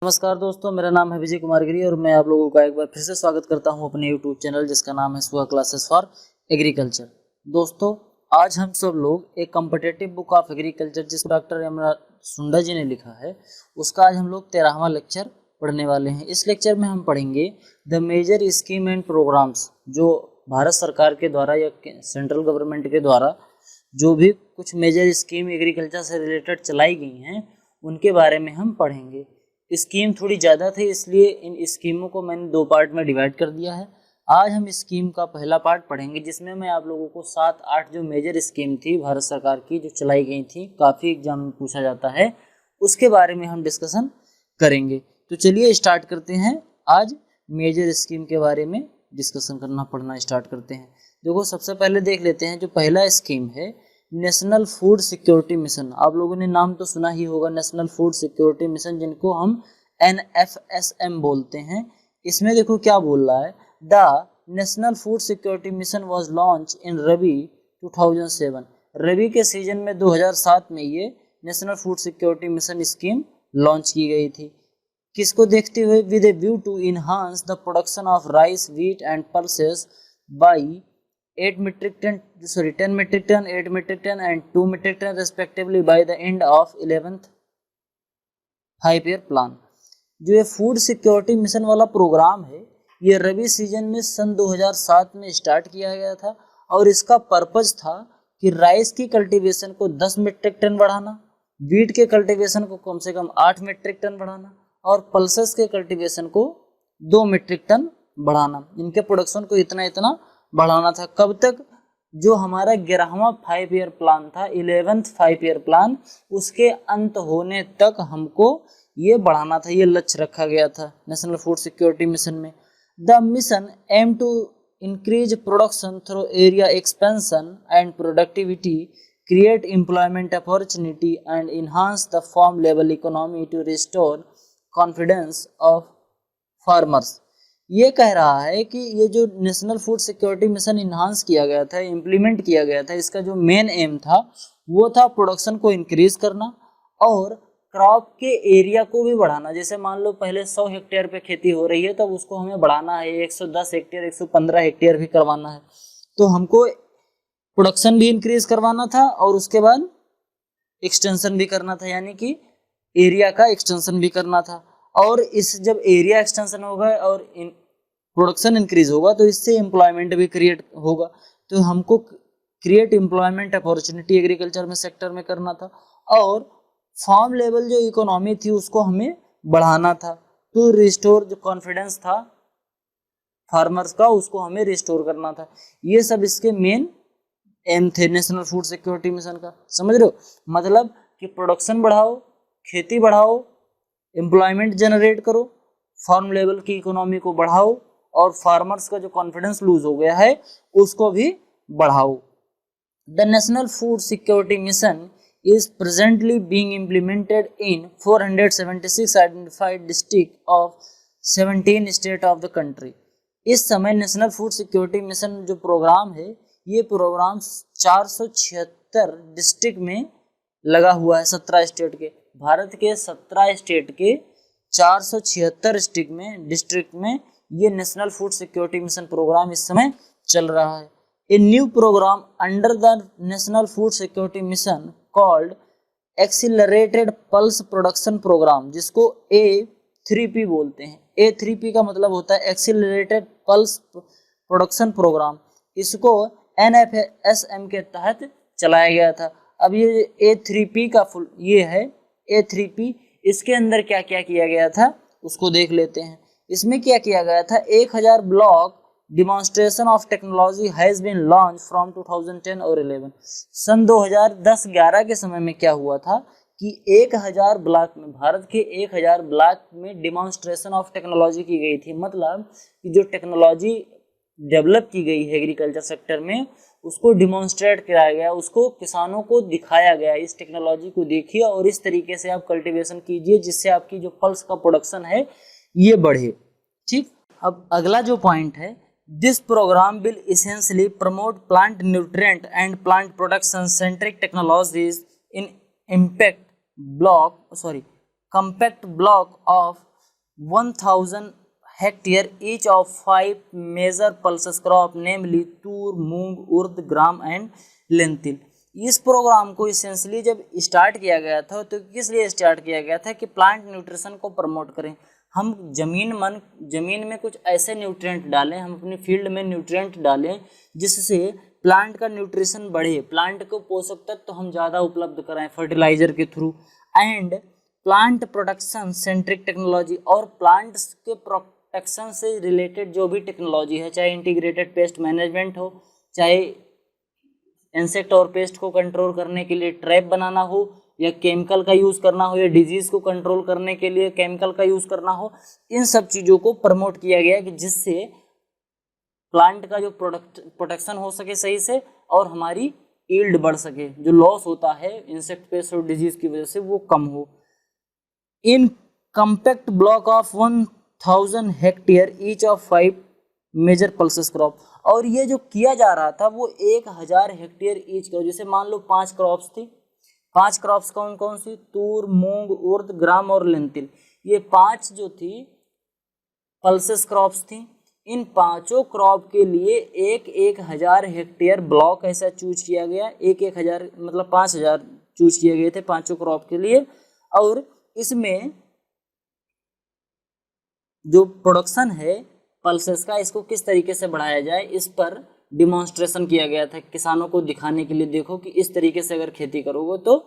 नमस्कार दोस्तों, मेरा नाम है विजय कुमार गिरी और मैं आप लोगों का एक बार फिर से स्वागत करता हूं अपने YouTube चैनल जिसका नाम है सुहा क्लासेस फॉर एग्रीकल्चर। दोस्तों, आज हम सब लोग एक कॉम्पिटिटिव बुक ऑफ एग्रीकल्चर जिस डॉक्टर यमराज सुंडा जी ने लिखा है उसका आज हम लोग 13वां लेक्चर पढ़ने वाले हैं। इस लेक्चर में हम पढ़ेंगे the major scheme and programmes, जो भारत सरकार के द्वारा या सेंट्रल गवर्नमेंट के द्वारा जो भी कुछ मेजर स्कीम एग्रीकल्चर से रिलेटेड चलाई गई हैं उनके बारे में हम पढ़ेंगे। स्कीम थोड़ी ज़्यादा थी इसलिए इन स्कीमों को मैंने 2 पार्ट में डिवाइड कर दिया है। आज हम स्कीम का पहला पार्ट पढ़ेंगे जिसमें मैं आप लोगों को 7-8 जो मेजर स्कीम थी भारत सरकार की जो चलाई गई थी, काफ़ी एग्जाम में पूछा जाता है, उसके बारे में हम डिस्कशन करेंगे। तो चलिए स्टार्ट करते हैं। आज मेजर स्कीम के बारे में डिस्कशन करना पढ़ना स्टार्ट करते हैं। देखो, सबसे पहले देख लेते हैं जो पहला स्कीम है नेशनल फूड सिक्योरिटी मिशन। आप लोगों ने नाम तो सुना ही होगा, नेशनल फूड सिक्योरिटी मिशन, जिनको हम NFSM बोलते हैं। इसमें देखो क्या बोल रहा है, the national food security mission was launch in rabi 2007। Rabi के सीजन में 2007 में ये national food security mission scheme launch की गई थी। किसको देखते हुए? With a view to enhance the production of rice, wheat and pulses by 10 metric ton, 8 metric ton and 2 metric ton respectively by the end of 11th 5-year plan। जो ये food security mission वाला programme है ये रबी season में सन 2007 में start किया गया था और इसका पर्पज था कि राइस की कल्टीवेशन को 10 मीट्रिक टन बढ़ाना, वीट के कल्टीवेशन को कम से कम 8 मीट्रिक टन बढ़ाना और पल्सेस के कल्टीवेशन को 2 मीट्रिक टन बढ़ाना। इनके प्रोडक्शन को इतना इतना बढ़ाना था। कब तक? जो हमारा 11वां 5-year प्लान था, 11th 5-year प्लान, उसके अंत होने तक हमको ये बढ़ाना था, ये लक्ष्य रखा गया था नेशनल फूड सिक्योरिटी मिशन में। The mission aim to increase production through area expansion and productivity, create employment opportunity and enhance the farm level economy to restore confidence of farmers. ये कह रहा है कि ये जो national food security mission enhance किया गया था, इम्प्लीमेंट किया गया था, इसका जो मेन एम था वो था प्रोडक्शन को इंक्रीज करना और क्रॉप के एरिया को भी बढ़ाना। जैसे मान लो पहले 100 हेक्टेयर पे खेती हो रही है, तब उसको हमें बढ़ाना है 110 हेक्टेयर, 115 हेक्टेयर भी करवाना है। तो हमको प्रोडक्शन भी इंक्रीज करवाना था और उसके बाद एक्सटेंशन भी करना था, यानी कि एरिया का एक्सटेंशन भी करना था। और इस जब एरिया एक्सटेंशन होगा और प्रोडक्शन इंक्रीज होगा तो इससे एम्प्लॉयमेंट भी क्रिएट होगा। तो हमको क्रिएट एम्प्लॉयमेंट अपॉर्चुनिटी एग्रीकल्चर में सेक्टर में करना था और फार्म लेवल जो इकोनॉमी थी उसको हमें बढ़ाना था। तो रिस्टोर जो कॉन्फिडेंस था फार्मर्स का उसको हमें रिस्टोर करना था। ये सब इसके मेन एम थे नेशनल फूड सिक्योरिटी मिशन का। समझ रहे हो? मतलब कि प्रोडक्शन बढ़ाओ, खेती बढ़ाओ, एम्प्लॉयमेंट जनरेट करो, फार्म लेवल की इकोनॉमी को बढ़ाओ और फार्मर्स का जो कॉन्फिडेंस लूज हो गया है उसको भी बढ़ाओ। The national food security mission is presently being implemented in 476 identified districts of 17 states of the country। इस समय नेशनल फूड सिक्योरिटी मिशन जो प्रोग्राम है ये प्रोग्राम 476 डिस्ट्रिक्ट में लगा हुआ है। 17 स्टेट के, भारत के 17 स्टेट के 476 डिस्ट्रिक्ट में ये national food security mission programme इस समय चल रहा है। A new programme under the national food security mission called accelerated pulse production programme, जिसको A3P बोलते हैं। A3P का मतलब होता है एक्सीलरेटेड पल्स प्रोडक्शन प्रोग्राम। इसको NFSM के तहत चलाया गया था। अब ये A3P का फुल ये है A3P। इसके अंदर क्या क्या किया गया था उसको देख लेते हैं। इसमें क्या किया गया था, 1000 block demonstration of technology has been launch from 2010 और 11। सन 2010-11 के समय में क्या हुआ था कि 1000 ब्लॉक में, भारत के 1000 ब्लॉक में डिमॉन्स्ट्रेशन ऑफ टेक्नोलॉजी की गई थी। मतलब कि जो टेक्नोलॉजी डेवलप की गई है एग्रीकल्चर सेक्टर में उसको डिमॉन्स्ट्रेट कराया गया, उसको किसानों को दिखाया गया। इस टेक्नोलॉजी को देखिए और इस तरीके से आप कल्टीवेशन कीजिए जिससे आपकी जो पल्स का प्रोडक्शन है ये बढ़े। ठीक, अब अगला जो पॉइंट है, this programme will essentially promote plant nutrient and plant production centric technologies in impact block compact block of 1000 hectare each of 5 major pulses crop namely tur, moong, urd, gram and lentil. इस प्रोग्राम को इसेंशियली जब start किया गया था तो किस लिए start किया गया था कि प्लांट न्यूट्रिशन को प्रमोट करें। हम जमीन में कुछ ऐसे न्यूट्रिएंट डालें, हम अपनी फील्ड में न्यूट्रिएंट डालें जिससे प्लांट का न्यूट्रिशन बढ़े, प्लांट को पोषक तत्व तो हम ज़्यादा उपलब्ध कराएं फर्टिलाइजर के through. And plant protection centric technology, और प्लांट्स के प्रोटेक्शन से रिलेटेड जो भी टेक्नोलॉजी है, चाहे इंटीग्रेटेड पेस्ट मैनेजमेंट हो, चाहे इंसेक्ट और पेस्ट को कंट्रोल करने के लिए ट्रैप बनाना हो, या केमिकल का यूज़ करना हो, या डिजीज़ को कंट्रोल करने के लिए केमिकल का यूज़ करना हो, इन सब चीज़ों को प्रमोट किया गया कि जिससे प्लांट का जो प्रोटेक्शन हो सके सही से और हमारी यील्ड बढ़ सके, जो लॉस होता है इंसेक्ट पेस्ट और डिजीज़ की वजह से वो कम हो। In compact block of 1000 hectare each of 5 major pulses crop, और ये जो किया जा रहा था वो 1000 हेक्टेयर ईच का, जैसे मान लो 5 क्रॉप्स थी, 5 क्रॉप्स कौन कौन सी, तूर, मूंग, उर्द, ग्राम और लेंटिल, ये 5 जो थी पल्सेस क्रॉप्स थी। इन पांचों क्रॉप के लिए 1000 हेक्टेयर ब्लॉक ऐसा चूज किया गया, 1000 मतलब 5000 चूज किए गए थे पांचों क्रॉप के लिए। और इसमें जो प्रोडक्शन है पल्सेस का, इसको किस तरीके से बढ़ाया जाए, इस पर डिमॉन्स्ट्रेशन किया गया था किसानों को दिखाने के लिए, देखो कि इस तरीके से अगर खेती करोगे तो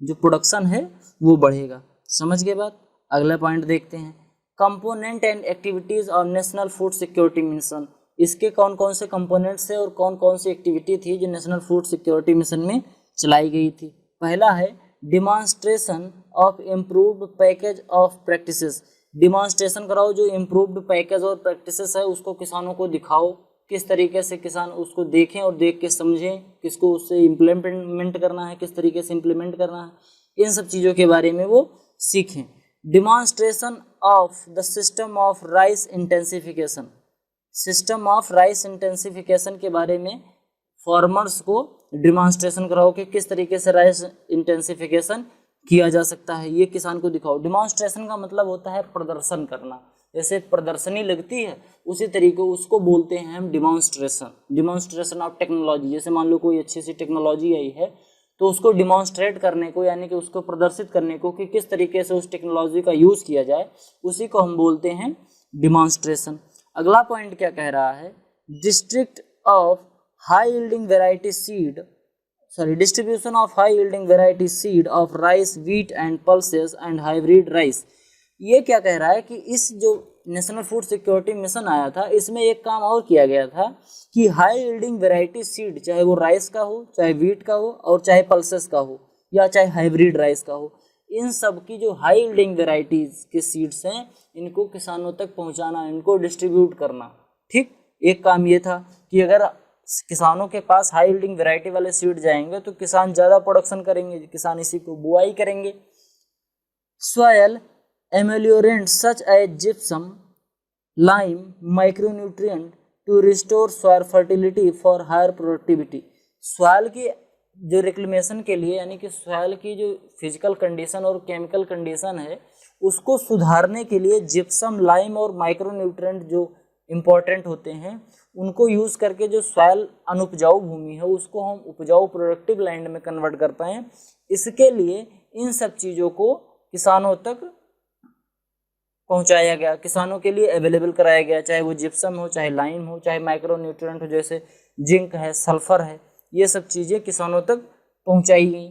जो प्रोडक्शन है वो बढ़ेगा। समझ गए बात। अगला पॉइंट देखते हैं, component and activities of national food security mission. इसके कौन कौन से कंपोनेंट्स है और कौन कौन सी एक्टिविटी थी जो नेशनल फूड सिक्योरिटी मिशन में चलाई गई थी। पहला है demonstration of improved package of practices. Demonstration कराओ, जो इम्प्रूव्ड पैकेज और प्रैक्टिसेस है उसको किसानों को दिखाओ, किस तरीके से किसान उसको देखें और देख के समझें, किसको उससे इम्प्लीमेंट करना है, किस तरीके से इम्प्लीमेंट करना है, इन सब चीज़ों के बारे में वो सीखें। Demonstration of the system of rice intensification. System of rice intensification के बारे में फार्मर्स को डिमॉन्स्ट्रेशन कराओ कि किस तरीके से राइस इंटेंसिफिकेशन किया जा सकता है, ये किसान को दिखाओ। डिमॉन्स्ट्रेशन का मतलब होता है प्रदर्शन करना, जैसे प्रदर्शनी लगती है उसी तरीके उसको बोलते हैं हम डिमॉन्स्ट्रेशन। डिमॉन्स्ट्रेशन ऑफ टेक्नोलॉजी, जैसे मान लो कोई अच्छी सी टेक्नोलॉजी आई है तो उसको डिमॉन्स्ट्रेट करने को, यानी कि उसको प्रदर्शित करने को कि किस तरीके से उस टेक्नोलॉजी का यूज़ किया जाए, उसी को हम बोलते हैं डिमॉन्स्ट्रेशन। अगला पॉइंट क्या कह रहा है, district of high yielding variety seed distribution of high yielding variety seed of rice, wheat and pulses and hybrid rice. ये क्या कह रहा है कि इस जो नेशनल फूड सिक्योरिटी मिशन आया था इसमें एक काम और किया गया था कि हाई यील्डिंग वेराइटी सीड, चाहे वो राइस का हो, चाहे व्हीट का हो, और चाहे पल्सेस का हो, या चाहे हाइब्रिड राइस का हो, इन सब की जो हाई यील्डिंग वेराइटीज के सीड्स हैं इनको किसानों तक पहुंचाना, इनको डिस्ट्रीब्यूट करना। ठीक, एक काम ये था कि अगर किसानों के पास हाई यील्डिंग वेराइटी वाले सीड जाएंगे तो किसान ज़्यादा प्रोडक्शन करेंगे, किसान इसी को बुआई करेंगे। Soil ameliorant such as gypsum, lime, micronutrient to restore soil fertility for higher productivity. Soil की जो रिक्लेमेशन के लिए, यानी कि सॉइल की जो फिजिकल कंडीशन और केमिकल कंडीशन है उसको सुधारने के लिए जिप्सम, लाइम और माइक्रोन्यूट्रिएंट जो इम्पॉर्टेंट होते हैं उनको यूज़ करके जो सॉइल अनुपजाऊ भूमि है उसको हम उपजाऊ प्रोडक्टिव लैंड में कन्वर्ट कर पाएँ। इसके लिए इन सब चीज़ों को किसानों तक पहुंचाया गया, किसानों के लिए अवेलेबल कराया गया, चाहे वो जिप्सम हो, चाहे लाइम हो, चाहे माइक्रोन्यूट्रिएंट हो, जैसे जिंक है, सल्फर है, ये सब चीज़ें किसानों तक पहुंचाई गई।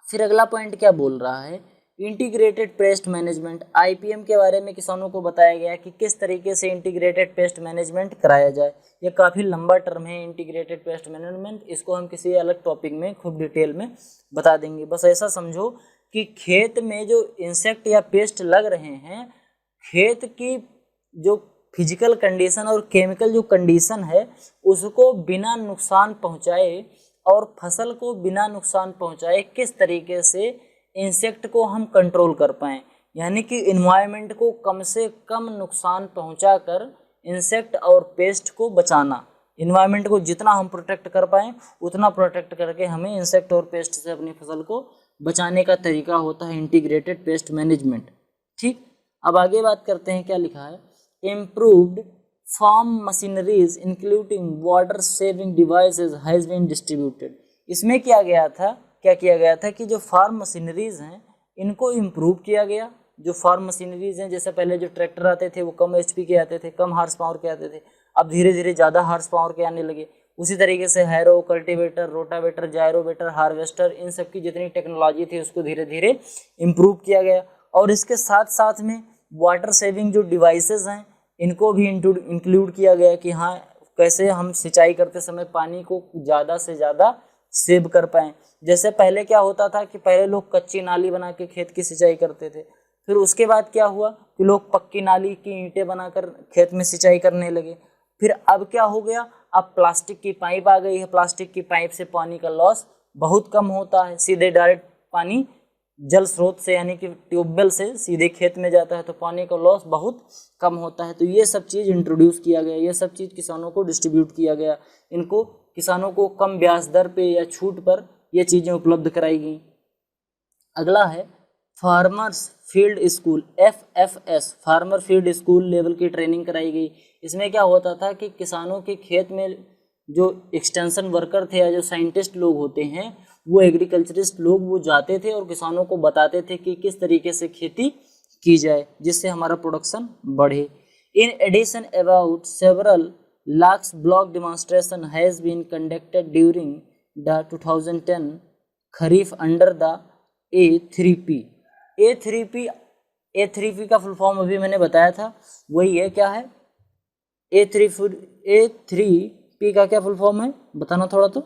फिर अगला पॉइंट क्या बोल रहा है, इंटीग्रेटेड पेस्ट मैनेजमेंट, आईपीएम के बारे में किसानों को बताया गया कि किस तरीके से इंटीग्रेटेड पेस्ट मैनेजमेंट कराया जाए। ये काफ़ी लंबा टर्म है इंटीग्रेटेड पेस्ट मैनेजमेंट, इसको हम किसी अलग टॉपिक में खूब डिटेल में बता देंगे। बस ऐसा समझो कि खेत में जो इंसेक्ट या पेस्ट लग रहे हैं, खेत की जो फिजिकल कंडीशन और केमिकल जो कंडीशन है उसको बिना नुकसान पहुंचाए और फसल को बिना नुकसान पहुंचाए किस तरीके से इंसेक्ट को हम कंट्रोल कर पाएँ, यानी कि इन्वायरमेंट को कम से कम नुकसान पहुंचाकर इंसेक्ट और पेस्ट को बचाना। इन्वायरमेंट को जितना हम प्रोटेक्ट कर पाएँ उतना प्रोटेक्ट करके हमें इंसेक्ट और पेस्ट से अपनी फसल को बचाने का तरीका होता है इंटीग्रेटेड पेस्ट मैनेजमेंट। ठीक, अब आगे बात करते हैं, क्या लिखा है, improved farm machineries including water saving devices has been distributed. इसमें क्या किया गया था कि जो फार्म मशीनरीज हैं इनको इम्प्रूव किया गया। जो फार्म मशीनरीज हैं, जैसे पहले जो ट्रैक्टर आते थे वो कम एचपी के आते थे, कम हार्स पावर के आते थे, अब धीरे धीरे ज़्यादा हार्स पावर के आने लगे। उसी तरीके से harrow, cultivator, rotavator, gyrovator, harvester, इन सब की जितनी टेक्नोलॉजी थी उसको धीरे धीरे इम्प्रूव किया गया। और इसके साथ साथ में वाटर सेविंग जो डिवाइसेस हैं इनको भी इंक्लूड किया गया कि हाँ कैसे हम सिंचाई करते समय पानी को ज़्यादा से ज़्यादा सेव कर पाएँ। जैसे पहले क्या होता था कि पहले लोग कच्ची नाली बना के खेत की सिंचाई करते थे, फिर उसके बाद क्या हुआ कि लोग पक्की नाली की ईंटें बनाकर खेत में सिंचाई करने लगे। फिर अब क्या हो गया, अब प्लास्टिक की पाइप आ गई है। प्लास्टिक की पाइप से पानी का लॉस बहुत कम होता है, सीधे डायरेक्ट पानी जल स्रोत से यानी कि ट्यूबवेल से सीधे खेत में जाता है, तो पानी का लॉस बहुत कम होता है। तो ये सब चीज़ इंट्रोड्यूस किया गया, ये सब चीज़ किसानों को डिस्ट्रीब्यूट किया गया, इनको किसानों को कम ब्याज दर पे या छूट पर ये चीज़ें उपलब्ध कराई गई। अगला है farmers field school, FFS, farmer field school level की ट्रेनिंग कराई गई। इसमें क्या होता था कि किसानों के खेत में जो एक्सटेंशन वर्कर थे या जो साइंटिस्ट लोग होते हैं वो एग्रीकल्चरिस्ट लोग वो जाते थे और किसानों को बताते थे कि किस तरीके से खेती की जाए जिससे हमारा प्रोडक्शन बढ़े। In addition about several lakhs block demonstration has been conducted during the 2010 kharif under the A3P। A3P का फुल फॉर्म अभी मैंने बताया था, वही है, क्या है A3P का क्या फुल फॉर्म है बताना थोड़ा तो,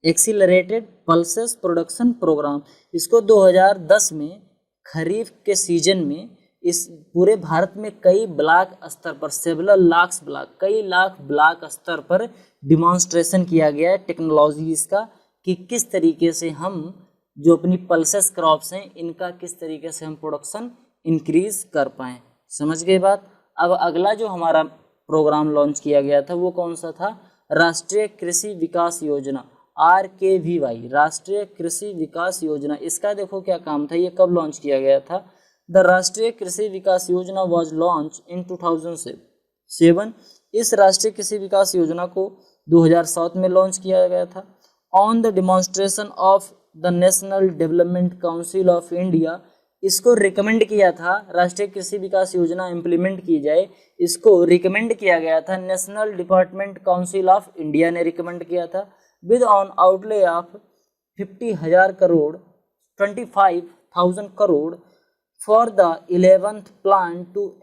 एक्सीलरेटेड पल्सेस प्रोडक्शन प्रोग्राम। इसको 2010 में खरीफ के सीजन में इस पूरे भारत में कई ब्लॉक स्तर पर, सेवरल लाख्स ब्लॉक, कई लाख ब्लॉक स्तर पर डिमॉन्स्ट्रेशन किया गया है टेक्नोलॉजी इसका कि किस तरीके से हम जो अपनी पल्सेस क्रॉप्स हैं इनका किस तरीके से हम प्रोडक्शन इंक्रीज कर पाएँ। समझ गए बात। अब अगला जो हमारा प्रोग्राम लॉन्च किया गया था वो कौन सा था, राष्ट्रीय कृषि विकास योजना, RKVY, राष्ट्रीय कृषि विकास योजना। इसका देखो क्या काम था, ये कब लॉन्च किया गया था, द राष्ट्रीय Krishi Vikas Yojana was launch in 2007। इस राष्ट्रीय कृषि विकास योजना को 2007 में लॉन्च किया गया था। On the demonstration of the national development council of India, इसको रिकमेंड किया था, राष्ट्रीय कृषि विकास योजना इम्प्लीमेंट की जाए, इसको रिकमेंड किया गया था, national development council of India ने रिकमेंड किया था, with an outlay of 50,000 crore 25,000 crore for the 11th plan to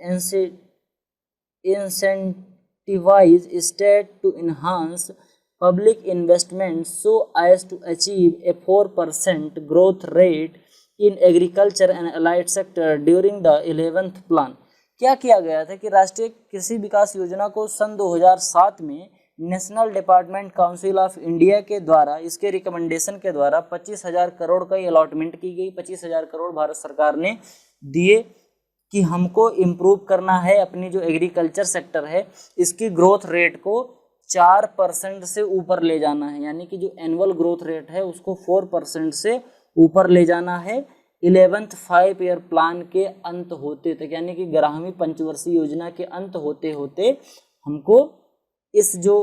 incentivize state to enhance public investment so as to achieve a 4% growth rate in agriculture and allied sector during the 11th plan। क्या किया गया था कि राष्ट्रीय कृषि विकास योजना को सन 2007 में national development council of India के द्वारा, इसके रिकमेंडेशन के द्वारा 25,000 करोड़ का अलॉटमेंट की गई। 25,000 करोड़ भारत सरकार ने दिए कि हमको इम्प्रूव करना है अपनी जो एग्रीकल्चर सेक्टर है इसकी ग्रोथ रेट को 4% से ऊपर ले जाना है, यानी कि जो एनुअल ग्रोथ रेट है उसको 4% से ऊपर ले जाना है 11th 5 ईयर प्लान के अंत होते तक, यानी कि 11वीं पंचवर्षीय योजना के अंत होते होते हमको इस जो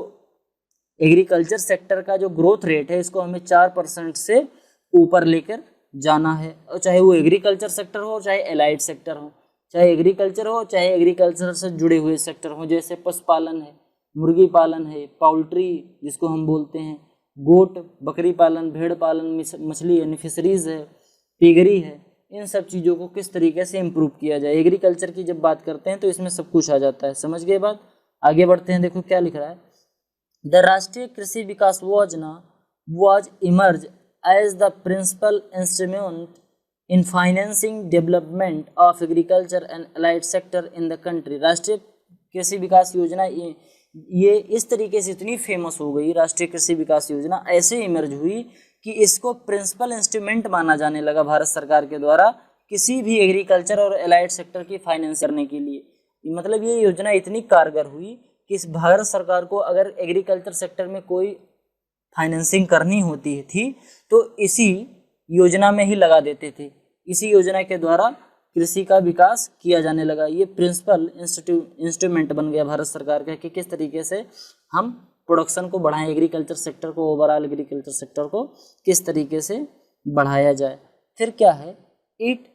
एग्रीकल्चर सेक्टर का जो ग्रोथ रेट है इसको हमें 4% से ऊपर लेकर जाना है। और चाहे वो एग्रीकल्चर सेक्टर हो चाहे एलाइड सेक्टर हो, चाहे एग्रीकल्चर हो चाहे एग्रीकल्चर से जुड़े हुए सेक्टर हो, जैसे पशुपालन है, मुर्गी पालन है, पाउल्ट्री जिसको हम बोलते हैं, गोट बकरी पालन, भेड़ पालन, मछली यानी फिशरीज है, पिगरी है, इन सब चीज़ों को किस तरीके से इम्प्रूव किया जाए। एग्रीकल्चर की जब बात करते हैं तो इसमें सब कुछ आ जाता है। समझ गए बात। आगे बढ़ते हैं, देखो क्या लिख रहा है, द राष्ट्रीय Krishi Vikas Yojana was emerge as the principal instrument in financing development of agriculture and allied sector in the country. Rashtriya Krishi Vikas योजना ये इस तरीके से इतनी फेमस हो गई, राष्ट्रीय कृषि विकास योजना ऐसे इमर्ज हुई कि इसको प्रिंसिपल इंस्ट्रूमेंट माना जाने लगा भारत सरकार के द्वारा किसी भी एग्रीकल्चर और एलाइड सेक्टर की फाइनेंस करने के लिए। मतलब ये योजना इतनी कारगर हुई कि इस भारत सरकार को अगर एग्रीकल्चर सेक्टर में कोई फाइनेंसिंग करनी होती थी तो इसी योजना में ही लगा देते थे। इसी योजना के द्वारा कृषि का विकास किया जाने लगा। ये प्रिंसिपल इंस्ट्रूमेंट बन गया भारत सरकार का कि किस तरीके से हम प्रोडक्शन को बढ़ाएं, एग्रीकल्चर सेक्टर को, ओवरऑल एग्रीकल्चर सेक्टर को किस तरीके से बढ़ाया जाए। फिर क्या है, it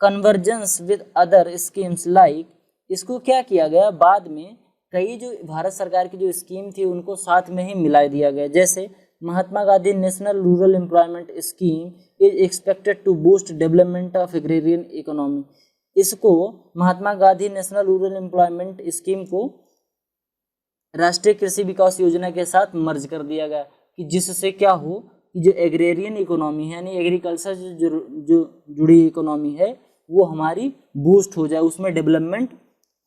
convergence with other schemes like, इसको क्या किया गया, बाद में कई जो भारत सरकार की जो स्कीम थी उनको साथ में ही मिला दिया गया। जैसे Mahatma Gandhi national rural employment scheme is expected to boost development of agrarian economy, इसको Mahatma Gandhi national rural employment scheme को राष्ट्रीय कृषि विकास योजना के साथ मर्ज कर दिया गया कि जिससे क्या हो कि जो एग्रेरियन इकोनॉमी है यानी एग्रीकल्चर से जो जुड़ी इकोनॉमी है वो हमारी बूस्ट हो जाए, उसमें डेवलपमेंट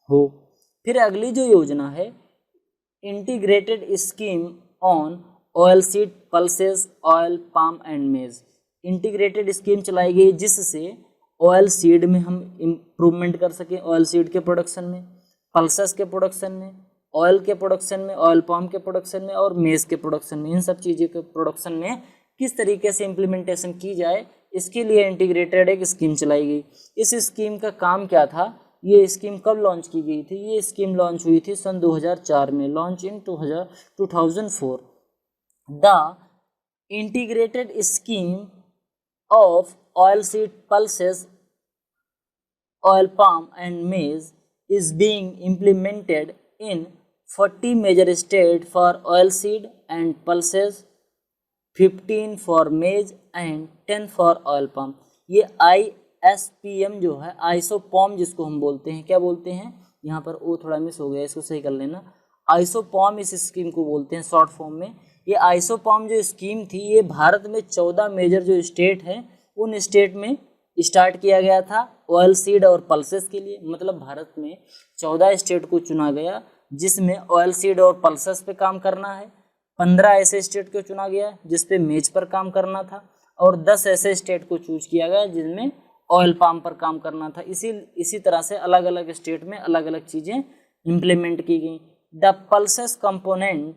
हो। फिर अगली जो योजना है, integrated scheme on oil seed, pulses, oil, palm and मेज, इंटीग्रेटेड स्कीम चलाई गई जिससे ऑयल सीड में हम इम्प्रूवमेंट कर सकें, ऑयल सीड के प्रोडक्शन में, पल्सेस के प्रोडक्शन में, ऑयल के प्रोडक्शन में, ऑयल पाम के प्रोडक्शन में और मेज के प्रोडक्शन में, इन सब चीज़ों के प्रोडक्शन में किस तरीके से इम्प्लीमेंटेशन की जाए, इसके लिए इंटीग्रेटेड एक स्कीम चलाई गई। इस स्कीम का काम क्या था, ये स्कीम कब लॉन्च की गई थी, ये स्कीम लॉन्च हुई थी सन 2004 में, launch in 2004। The integrated scheme of oil seed, pulses, oil palm and मेज is being implemented in 40 major states for oilseed and pulses, 15 for maize and 10 for oil palm। ये ISPM जो है, आइसोपॉम जिसको हम बोलते हैं, क्या बोलते हैं, यहाँ पर ओ थोड़ा मिस हो गया, इसको सही कर लेना, आइसोपॉम इस स्कीम को बोलते हैं शॉर्ट फॉर्म में। ये आइसोपॉम जो स्कीम थी ये भारत में 14 मेजर जो स्टेट हैं उन स्टेट में स्टार्ट किया गया था ऑयल सीड और पल्सेस के लिए। मतलब भारत में 14 स्टेट को चुना गया जिसमें ऑयल सीड और पल्सेस पे काम करना है, 15 ऐसे स्टेट को चुना गया जिस पे मेज पर काम करना था और 10 ऐसे स्टेट को चूज किया गया जिनमें ऑयल पाम पर काम करना था। इसी तरह से अलग अलग स्टेट में अलग अलग चीज़ें इम्प्लीमेंट की गई। The pulses component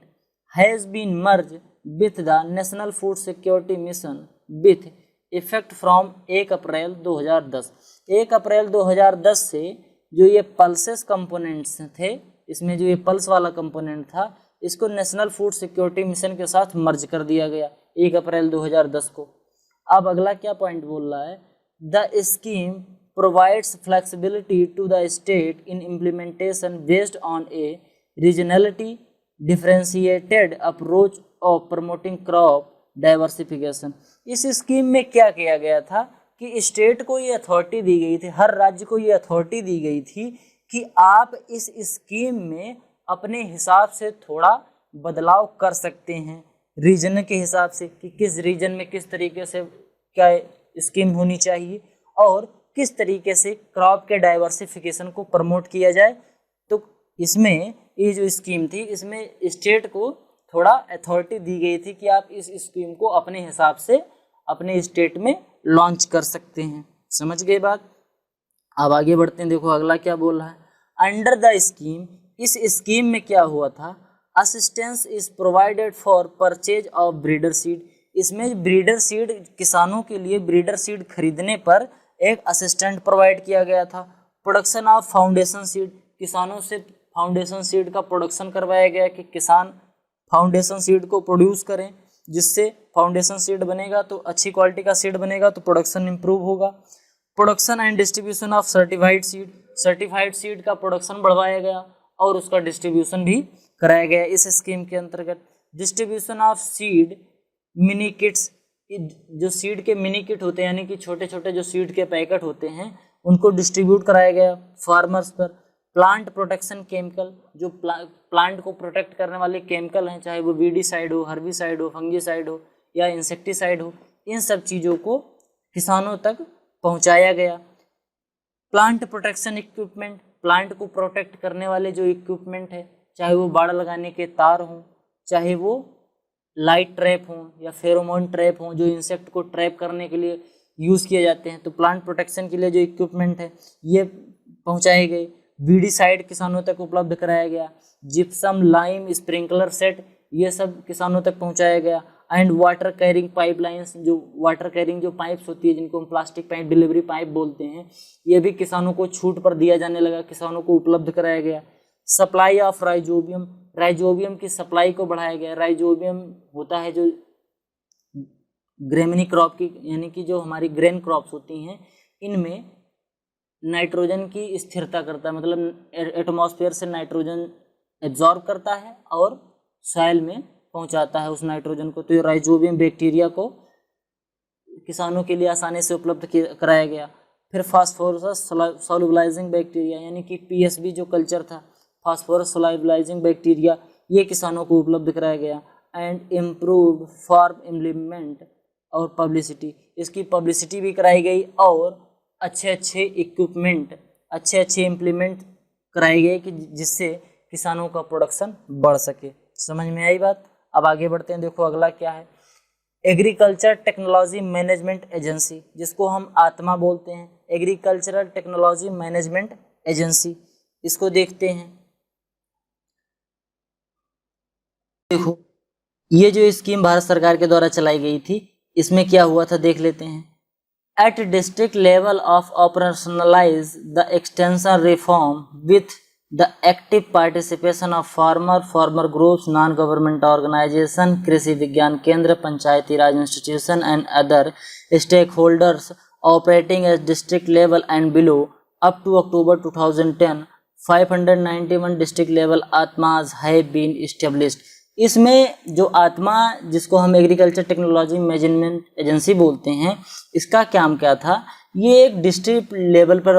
has been merge with the national food security mission with effect from 1 April 2010। 1 April 2010 से जो ये पल्सेस कंपोनेंट्स थे, इसमें जो ये पल्स वाला कंपोनेंट था इसको नेशनल फूड सिक्योरिटी मिशन के साथ मर्ज कर दिया गया 1 अप्रैल 2010 को। अब अगला क्या पॉइंट बोल रहा है, the scheme provides flexibility to the state in implementation based on a regionality differentiated approach of promoting crop diversification. इस स्कीम में क्या किया गया था कि स्टेट को ये अथॉरिटी दी गई थी, हर राज्य को ये अथॉरिटी दी गई थी कि आप इस स्कीम में अपने हिसाब से थोड़ा बदलाव कर सकते हैं रीजन के हिसाब से कि किस रीजन में किस तरीके से क्या स्कीम होनी चाहिए और किस तरीके से क्रॉप के डाइवर्सिफिकेशन को प्रमोट किया जाए। तो इसमें ये जो स्कीम थी इसमें स्टेट को थोड़ा अथॉरिटी दी गई थी कि आप इस स्कीम को अपने हिसाब से अपने स्टेट में लॉन्च कर सकते हैं। समझ गए बात। अब आगे बढ़ते हैं, देखो अगला क्या बोल रहा है, अंडर द स्कीम, इस स्कीम में क्या हुआ था, assistance is provided for purchase of breeder seed. इसमें ब्रीडर सीड, किसानों के लिए ब्रीडर सीड खरीदने पर एक असिस्टेंट प्रोवाइड किया गया था। प्रोडक्शन ऑफ फाउंडेशन सीड, किसानों से फाउंडेशन सीड का प्रोडक्शन करवाया गया कि किसान फाउंडेशन सीड को प्रोड्यूस करें, जिससे फाउंडेशन सीड बनेगा तो अच्छी क्वालिटी का सीड बनेगा तो प्रोडक्शन इंप्रूव होगा। Production and distribution of certified seed, certified seed का प्रोडक्शन बढ़वाया गया और उसका डिस्ट्रीब्यूशन भी कराया गया इस स्कीम के अंतर्गत। Distribution of seed mini kits, जो सीड के मिनी किट होते हैं यानी कि छोटे छोटे जो सीड के पैकेट होते हैं उनको डिस्ट्रीब्यूट कराया गया फार्मर्स पर। प्लांट प्रोटेक्शन केमिकल, जो प्लांट को प्रोटेक्ट करने वाले केमिकल हैं, चाहे वो वीडीसाइड हो, हर्बिसाइड हो, फंगीसाइड हो या इंसेक्टिसाइड हो, इन सब चीज़ों को किसानों तक पहुंचाया गया। प्लांट प्रोटेक्शन इक्विपमेंट, प्लांट को प्रोटेक्ट करने वाले जो इक्विपमेंट है, चाहे वो बाड़ लगाने के तार हों, चाहे वो लाइट ट्रैप हों या फेरोमोन ट्रैप हों जो इंसेक्ट को ट्रैप करने के लिए यूज़ किए जाते हैं, तो प्लांट प्रोटेक्शन के लिए जो इक्विपमेंट है ये पहुंचाए गए। वीडीसाइड किसानों तक उपलब्ध कराया गया। जिप्सम, लाइम, स्प्रिंकलर सेट, ये सब किसानों तक पहुंचाया गया। एंड वाटर कैरिंग पाइपलाइंस, जो वाटर कैरिंग जो पाइप्स होती है जिनको हम प्लास्टिक पाइप, डिलीवरी पाइप बोलते हैं, ये भी किसानों को छूट पर दिया जाने लगा, किसानों को उपलब्ध कराया गया। सप्लाई ऑफ राइजोबियम, राइजोबियम की सप्लाई को बढ़ाया गया। राइजोबियम होता है जो ग्रेमिनी क्रॉप की, यानी कि जो हमारी ग्रेन क्रॉप्स होती हैं, इनमें नाइट्रोजन की स्थिरता करता है, मतलब एटमॉस्फेयर से नाइट्रोजन एब्जॉर्ब करता है और सॉइल में पहुंचाता है उस नाइट्रोजन को। तो ये राइजोबियम बैक्टीरिया को किसानों के लिए आसानी से उपलब्ध कराया गया। फिर फास्फोरस सोलुबलाइजिंग बैक्टीरिया, यानी कि पीएसबी जो कल्चर था, फास्फोरस सोलुबलाइजिंग बैक्टीरिया, ये किसानों को उपलब्ध कराया गया। एंड इम्प्रूव्ड फार्म इम्प्लीमेंट और पब्लिसिटी, इसकी पब्लिसिटी भी कराई गई और अच्छे अच्छे इक्विपमेंट, अच्छे अच्छे इम्प्लीमेंट कराए गए कि जिससे किसानों का प्रोडक्शन बढ़ सके। समझ में आई बात? अब आगे बढ़ते हैं। देखो अगला क्या है, एग्रीकल्चर टेक्नोलॉजी मैनेजमेंट एजेंसी, जिसको हम आत्मा बोलते हैं, एग्रीकल्चरल टेक्नोलॉजी मैनेजमेंट एजेंसी, इसको देखते हैं। देखो ये जो स्कीम भारत सरकार के द्वारा चलाई गई थी, इसमें क्या हुआ था देख लेते हैं। At district level of operationalize the extension reform with the active participation of farmer groups, non-government organization, कृषि विज्ञान केंद्र, पंचायती राज institution and other stakeholders operating at district level and below up to October 2010, 591 district level आत्माज have been established। इसमें जो आत्मा, जिसको हम agriculture technology management agency बोलते हैं, इसका काम क्या था, ये एक डिस्ट्रिक्ट लेवल पर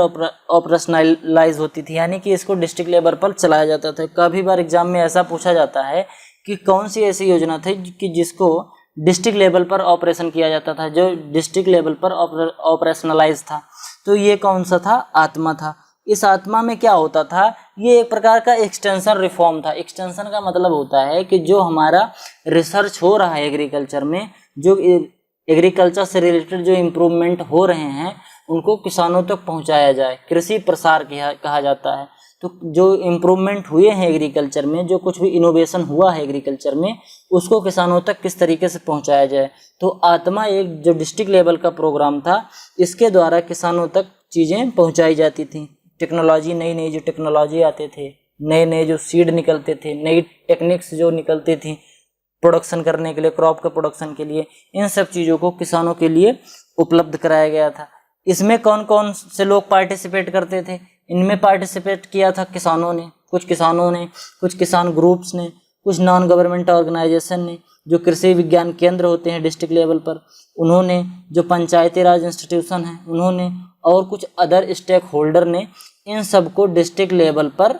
ऑपरेशनलाइज होती थी, यानी कि इसको डिस्ट्रिक्ट लेवल पर चलाया जाता था। काफ़ी बार एग्जाम में ऐसा पूछा जाता है कि कौन सी ऐसी योजना थी कि जिसको डिस्ट्रिक्ट लेवल पर ऑपरेशन किया जाता था, जो डिस्ट्रिक्ट लेवल पर ऑपरेशनलाइज था। तो ये कौन सा था? आत्मा था। इस आत्मा में क्या होता था, ये एक प्रकार का एक्सटेंशन रिफॉर्म था। एक्सटेंशन का मतलब होता है कि जो हमारा रिसर्च हो रहा है एग्रीकल्चर में, जो एग्रीकल्चर से रिलेटेड जो इम्प्रूवमेंट हो रहे हैं, उनको किसानों तक पहुंचाया जाए, कृषि प्रसार कहा जाता है। तो जो इम्प्रूवमेंट हुए हैं एग्रीकल्चर में, जो कुछ भी इनोवेशन हुआ है एग्रीकल्चर में, उसको किसानों तक किस तरीके से पहुंचाया जाए। तो आत्मा एक जो डिस्ट्रिक्ट लेवल का प्रोग्राम था, इसके द्वारा किसानों तक चीज़ें पहुंचाई जाती थी। टेक्नोलॉजी, नई नई जो टेक्नोलॉजी आते थे, नए नए जो सीड निकलते थे, नई टेक्निक्स जो निकलती थी प्रोडक्शन करने के लिए, क्रॉप के प्रोडक्शन के लिए, इन सब चीज़ों को किसानों के लिए उपलब्ध कराया गया था। इसमें कौन कौन से लोग पार्टिसिपेट करते थे? इनमें पार्टिसिपेट किया था किसानों ने, कुछ किसान ग्रुप्स ने, कुछ नॉन गवर्नमेंट ऑर्गेनाइजेशन ने, जो कृषि विज्ञान केंद्र होते हैं डिस्ट्रिक्ट लेवल पर उन्होंने, जो पंचायती राज इंस्टीट्यूशन हैं उन्होंने, और कुछ अदर स्टेक होल्डर ने इन सब को डिस्ट्रिक्ट लेवल पर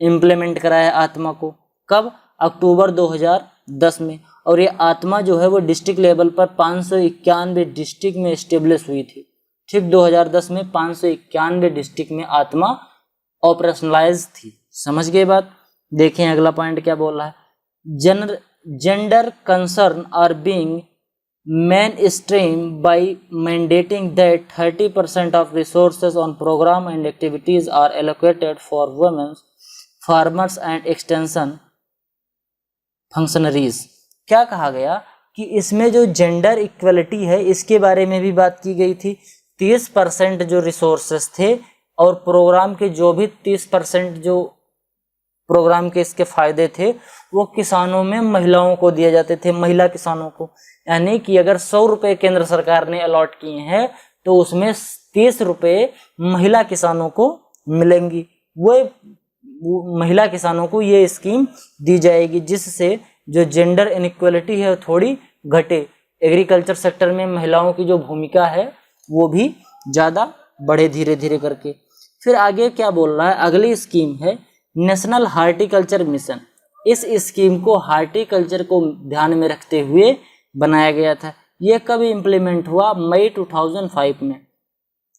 इम्प्लीमेंट कराया आत्मा को। कब? अक्टूबर 2010 में। और ये आत्मा जो है वो डिस्ट्रिक्ट लेवल पर 591 डिस्ट्रिक्ट में इस्टेब्लिश हुई थी। ठीक 2010 में 591 डिस्ट्रिक्ट में आत्मा ऑपरेशनलाइज थी। समझ गए बात? देखें अगला पॉइंट क्या बोल रहा है। Gender concern are being mainstream by mandating that 30% of resources on program and activities are allocated for women farmers and extension functionaries। क्या कहा गया कि इसमें जो जेंडर इक्वलिटी है, इसके बारे में भी बात की गई थी। 30% जो रिसोर्सेस थे और प्रोग्राम के जो भी 30% जो प्रोग्राम के इसके फायदे थे, वो किसानों में महिलाओं को दिए जाते थे, महिला किसानों को। यानी कि अगर 100 रुपये केंद्र सरकार ने अलॉट किए हैं, तो उसमें 30 रुपये महिला किसानों को मिलेंगी। वो महिला किसानों को ये स्कीम दी जाएगी, जिससे जो जेंडर इनइक्वलिटी है थोड़ी घटे। एग्रीकल्चर सेक्टर में महिलाओं की जो भूमिका है वो भी ज़्यादा बढ़े धीरे धीरे करके। फिर आगे क्या बोल रहा है, अगली स्कीम है नेशनल हार्टिकल्चर मिशन। इस स्कीम को हार्टिकल्चर को ध्यान में रखते हुए बनाया गया था। ये कब इम्प्लीमेंट हुआ? मई 2005 में।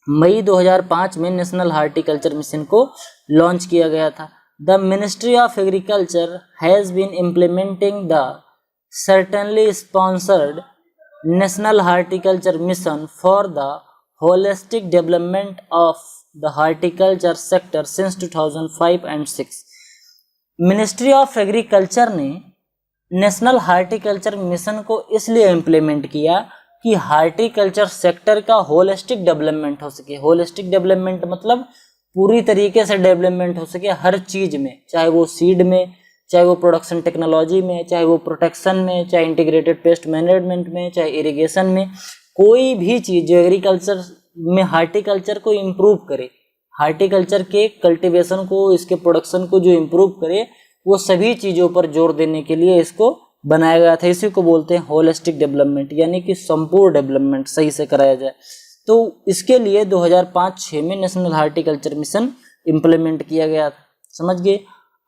मई 2005 में नेशनल हार्टिकल्चर मिशन को लॉन्च किया गया था। The ministry of agriculture has been implementing the centrally sponsored national horticulture mission for the holistic development of the horticulture sector since 2005 and 6। Ministry of agriculture ने national horticulture mission को इसलिए implement किया कि horticulture sector का holistic development हो सके। Holistic development मतलब पूरी तरीके से डेवलपमेंट हो सके हर चीज में, चाहे वो सीड में, चाहे वो प्रोडक्शन टेक्नोलॉजी में, चाहे वो प्रोटेक्शन में, चाहे इंटीग्रेटेड पेस्ट मैनेजमेंट में, चाहे इरिगेशन में, कोई भी चीज जो एग्रीकल्चर में हार्टिकल्चर को इम्प्रूव करे, हार्टिकल्चर के कल्टीवेशन को, इसके प्रोडक्शन को जो इम्प्रूव करे, वो सभी चीज़ों पर जोर देने के लिए इसको बनाया गया था। इसी को बोलते हैं होलिस्टिक डेवलपमेंट, यानी कि संपूर्ण डेवलपमेंट सही से कराया जाए। तो इसके लिए 2005-6 में नेशनल हार्टिकल्चर मिशन इम्प्लीमेंट किया गया। समझ गए।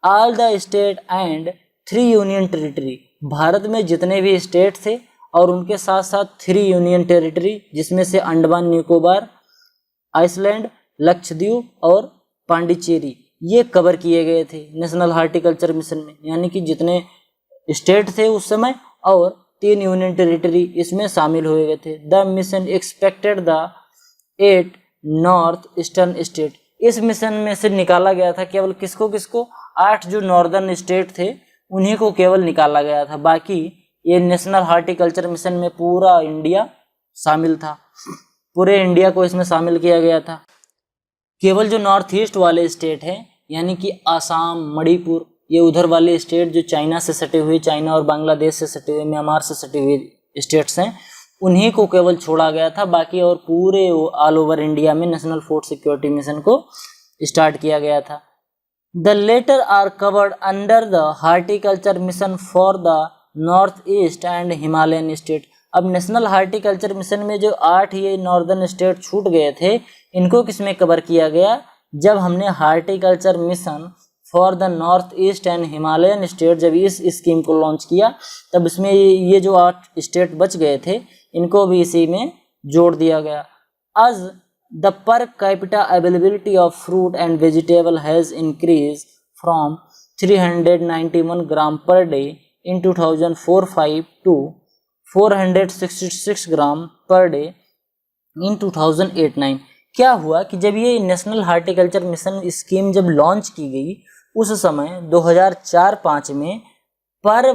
All the state and 3 union territory, Bharat में जितने भी स्टेट थे और उनके साथ साथ 3 यूनियन टेरिटरी, जिसमें से अंडमान निकोबार, आइसलैंड, लक्षद्वीप और पांडिचेरी, ये कवर किए गए थे नेशनल हार्टिकल्चर मिशन में। यानी कि जितने स्टेट थे उस समय और 3 यूनियन टेरिटरी इसमें शामिल हुए गए थे। The mission expected the 8 north eastern state, इस मिशन में से निकाला गया था केवल किसको किसको, 8 जो नॉर्दर्न स्टेट थे उन्हीं को केवल निकाला गया था। बाकी ये नेशनल हार्टिकल्चर मिशन में पूरा इंडिया शामिल था, पूरे इंडिया को इसमें शामिल किया गया था। केवल जो नॉर्थ ईस्ट वाले स्टेट हैं, यानी कि आसाम, मणिपुर, ये उधर वाले स्टेट जो चाइना से सटे हुए, चाइना और बांग्लादेश से सटे हुए, म्यांमार से सटे हुए स्टेट्स हैं, उन्हीं को केवल छोड़ा गया था। बाकी और पूरे ऑल ओवर इंडिया में नेशनल फूड सिक्योरिटी मिशन को स्टार्ट किया गया था। The latter are covered under the horticulture mission for the north east and Himalayan state. अब नेशनल हार्टिकल्चर मिशन में जो 8 ये नॉर्दर्न स्टेट छूट गए थे, इनको किसमें कवर किया गया, जब हमने horticulture mission for the north east and Himalayan state जब इस स्कीम को लॉन्च किया, तब इसमें ये जो 8 स्टेट बच गए थे इनको भी इसी में जोड़ दिया गया। आज the per capita availability of fruit and vegetable has increase from 391 gram per day in 2004-05 to 466 gram per day in 2008-09। क्या हुआ कि जब ये नेशनल हार्टिकल्चर मिशन स्कीम जब लॉन्च की गई, उस समय 2004-05 में पर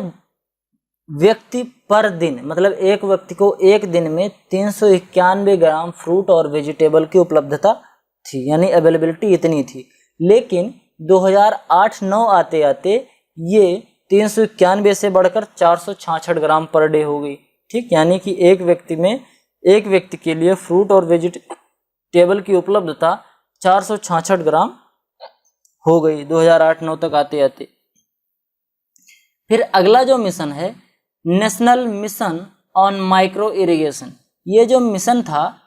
व्यक्ति पर दिन, मतलब एक व्यक्ति को एक दिन में 391 ग्राम फ्रूट और वेजिटेबल की उपलब्धता थी, यानी अवेलेबिलिटी इतनी थी। लेकिन 2008-09 आते आते ये 391 से बढ़कर 466 ग्राम पर डे हो गई। ठीक, यानी कि एक व्यक्ति के लिए फ्रूट और वेजिटेबल की उपलब्धता 466 ग्राम हो गई 2008-09 तक आते आते। फिर अगला जो मिशन है national mission on micro irrigation, ये जो मिशन था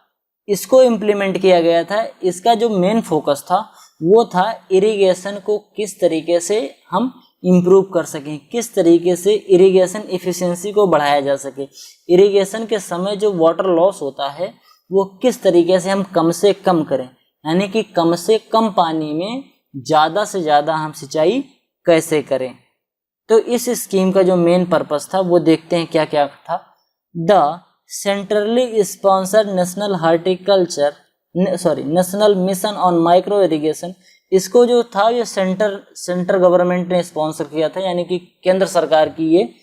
इसको इम्प्लीमेंट किया गया था। इसका जो मेन फोकस था वो था इरिगेशन को किस तरीके से हम इम्प्रूव कर सकें, किस तरीके से इरिगेशन इफिशिएंसी को बढ़ाया जा सके, इरिगेशन के समय जो वाटर लॉस होता है वो किस तरीके से हम कम से कम करें, यानी कि कम से कम पानी में ज़्यादा से ज़्यादा हम सिंचाई कैसे करें। तो इस स्कीम का जो मेन पर्पस था वो देखते हैं क्या क्या था। The centrally sponsored national mission on micro irrigation, इसको जो था ये सेंटर गवर्नमेंट ने स्पॉन्सर किया था, यानी कि केंद्र सरकार की ये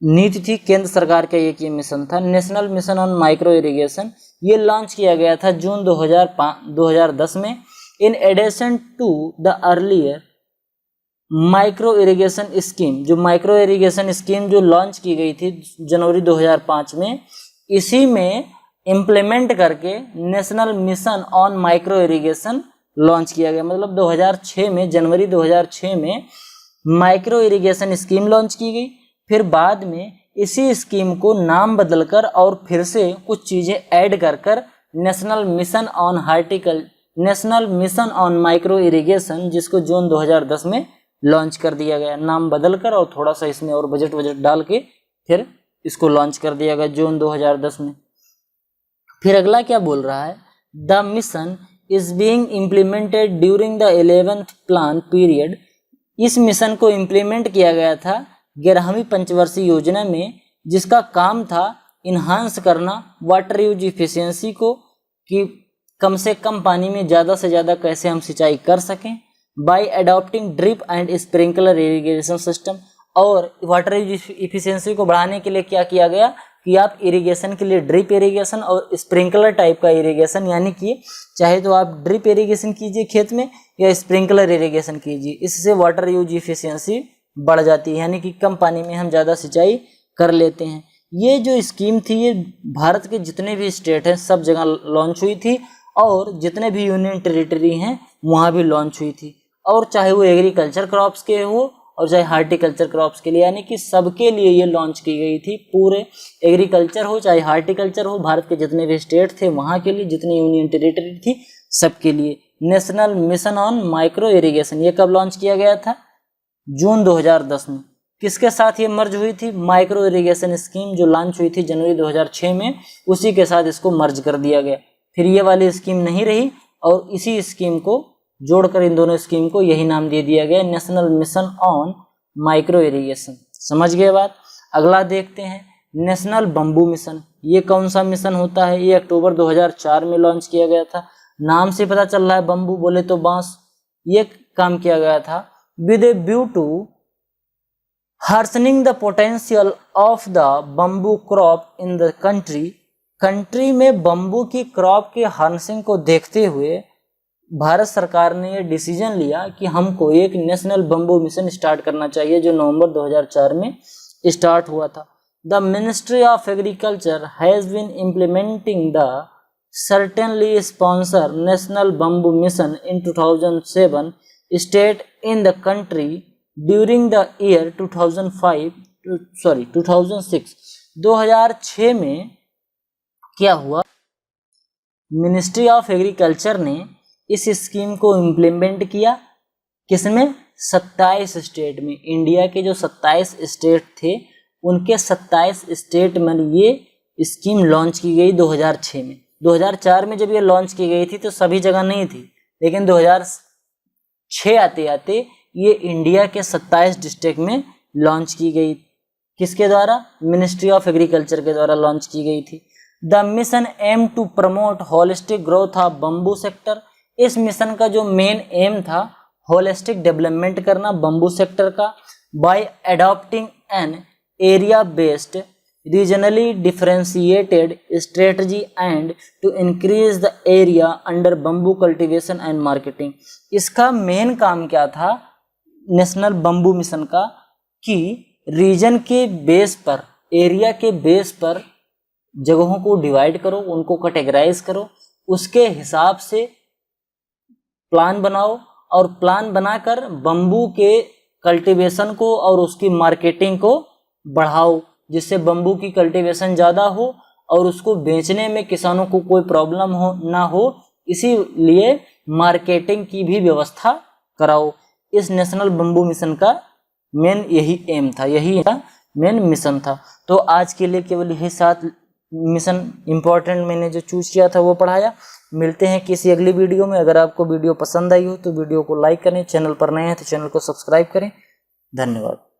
नीति थी, केंद्र सरकार का ये मिशन था। National mission on micro irrigation ये लॉन्च किया गया था जून 2010 में। In addition to the earlier micro irrigation scheme, जो माइक्रो इरिगेशन स्कीम जो लॉन्च की गई थी जनवरी 2005 में, इसी में इम्प्लीमेंट करके national mission on micro irrigation launch किया गया। मतलब 2006 में, जनवरी 2006 में माइक्रो इरिगेशन स्कीम लॉन्च की गई। फिर बाद में इसी स्कीम को नाम बदलकर और फिर से कुछ चीज़ें ऐड कर national mission on micro irrigation, जिसको जून 2010 में लॉन्च कर दिया गया, नाम बदलकर और थोड़ा सा इसमें और बजट डाल के फिर इसको लॉन्च कर दिया गया जून 2010 में। फिर अगला क्या बोल रहा है, the mission is being implemented during the 11th plan period. इस मिशन को इम्प्लीमेंट किया गया था 11वीं पंचवर्षीय योजना में, जिसका काम था इन्हांस करना वाटर यूज इफिशियंसी को, कि कम से कम पानी में ज़्यादा से ज़्यादा कैसे हम सिंचाई कर सकें, bye adopting drip and sprinkler irrigation system, और वाटर इफिशियंसी को बढ़ाने के लिए क्या किया गया कि आप इरिगेशन के लिए ड्रिप इरिगेशन और स्प्रिंकलर टाइप का इरिगेशन, यानी कि चाहे तो आप ड्रिप इरिगेशन कीजिए खेत में या स्प्रिंकलर इरिगेशन कीजिए, इससे वाटर यूज इफिशियंसी बढ़ जाती है, यानी कि कम पानी में हम ज़्यादा सिंचाई कर लेते हैं। ये जो स्कीम थी ये भारत के जितने भी स्टेट हैं सब जगह लॉन्च हुई थी और जितने भी यूनियन टेरिटरी हैं वहाँ भी लॉन्च हुई थी, और चाहे वो एग्रीकल्चर क्रॉप्स के हो और चाहे हार्टिकल्चर क्रॉप्स के लिए, यानी कि सबके लिए ये लॉन्च की गई थी। पूरे एग्रीकल्चर हो चाहे हार्टिकल्चर हो, भारत के जितने भी स्टेट थे वहाँ के लिए, जितनी यूनियन टेरिटरी थी सबके लिए। National mission on micro irrigation ये कब लॉन्च किया गया था? जून 2010 में। किसके साथ ये मर्ज हुई थी? माइक्रो इरिगेशन स्कीम जो लॉन्च हुई थी जनवरी 2006 में, उसी के साथ इसको मर्ज कर दिया गया। फिर ये वाली स्कीम नहीं रही और इसी स्कीम को जोड़कर इन दोनों स्कीम को यही नाम दे दिया गया, national mission on micro irrigation. समझ गए बात? अगला देखते हैं नेशनल बम्बू मिशन। ये कौन सा मिशन होता है? ये अक्टूबर 2004 में लॉन्च किया गया था। नाम से पता चल रहा है बम्बू बोले तो बांस। ये काम किया गया था with a view to harshening the potential of the bamboo crop in the country। Country में बम्बू की क्रॉप के हार्नेसिंग को देखते हुए भारत सरकार ने ये डिसीजन लिया कि हमको एक नेशनल बम्बू मिशन स्टार्ट करना चाहिए, जो नवंबर 2004 में स्टार्ट हुआ था। The ministry of agriculture has been implementing the centrally sponsor national bamboo mission in 2007 state in the country during the year 2006। 2006 में क्या हुआ? मिनिस्ट्री ऑफ एग्रीकल्चर ने इस स्कीम को इम्प्लीमेंट किया। किसमें? 27 स्टेट में। इंडिया के जो 27 स्टेट थे उनके 27 स्टेट में ये स्कीम लॉन्च की गई 2006 में। 2004 में जब ये लॉन्च की गई थी तो सभी जगह नहीं थी, लेकिन 2006 आते आते ये इंडिया के 27 डिस्ट्रिक्ट में लॉन्च की गई। किसके द्वारा? मिनिस्ट्री ऑफ एग्रीकल्चर के द्वारा लॉन्च की गई थी। The mission aim to promote holistic growth of bamboo sector. इस मिशन का जो मेन एम था होलिस्टिक डेवलपमेंट करना बम्बू सेक्टर का, by adopting an area based regionally differentiated strategy and to increase the area under bamboo cultivation and marketing। इसका main काम क्या था नेशनल बम्बू मिशन का कि रीजन के बेस पर, एरिया के बेस पर जगहों को डिवाइड करो, उनको कैटेगराइज करो, उसके हिसाब से प्लान बनाओ और प्लान बनाकर बम्बू के कल्टीवेशन को और उसकी मार्केटिंग को बढ़ाओ, जिससे बम्बू की कल्टीवेशन ज़्यादा हो और उसको बेचने में किसानों को कोई प्रॉब्लम हो ना हो, इसीलिए मार्केटिंग की भी व्यवस्था कराओ। इस नेशनल बम्बू मिशन का मेन यही एम था, यही मेन मिशन था। तो आज के लिए केवल यही 7 मिशन इंपॉर्टेंट मैंने जो चूज किया था वो पढ़ाया। मिलते हैं किसी अगली वीडियो में। अगर आपको वीडियो पसंद आई हो तो वीडियो को लाइक करें, चैनल पर नए हैं तो चैनल को सब्सक्राइब करें। धन्यवाद।